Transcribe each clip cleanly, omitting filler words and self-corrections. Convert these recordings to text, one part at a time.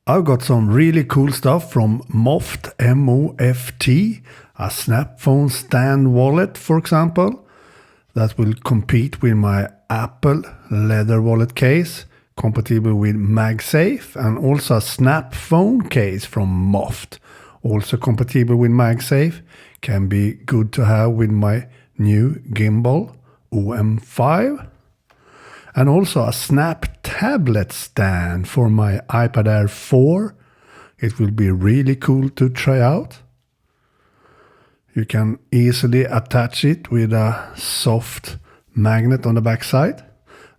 I've got some really cool stuff from MOFT, MOFT, a snap phone stand wallet, for example, that will compete with my Apple leather wallet case, compatible with MagSafe, and also a snap phone case from MOFT, also compatible with MagSafe, can be good to have with my new gimbal OM5. And also a snap tablet stand for my iPad Air 4. It will be really cool to try out. You can easily attach it with a soft magnet on the backside.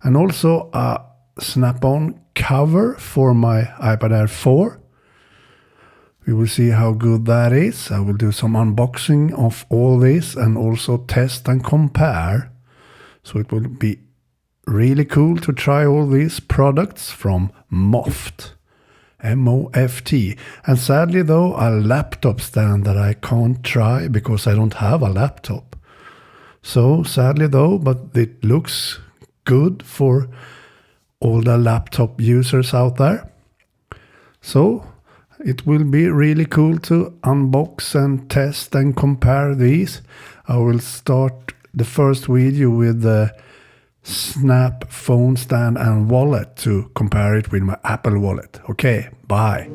And also a snap-on cover for my iPad Air 4. We will see how good that is. I will do some unboxing of all this and also test and compare. So it will be really cool to try all these products from MOFT, MOFT. And sadly though, a laptop stand that I can't try because I don't have a laptop. So sadly though, but it looks good for all the laptop users out there. So it will be really cool to unbox and test and compare these. I will start the first video with the Snap phone stand and wallet to compare it with my Apple wallet. Okay, bye.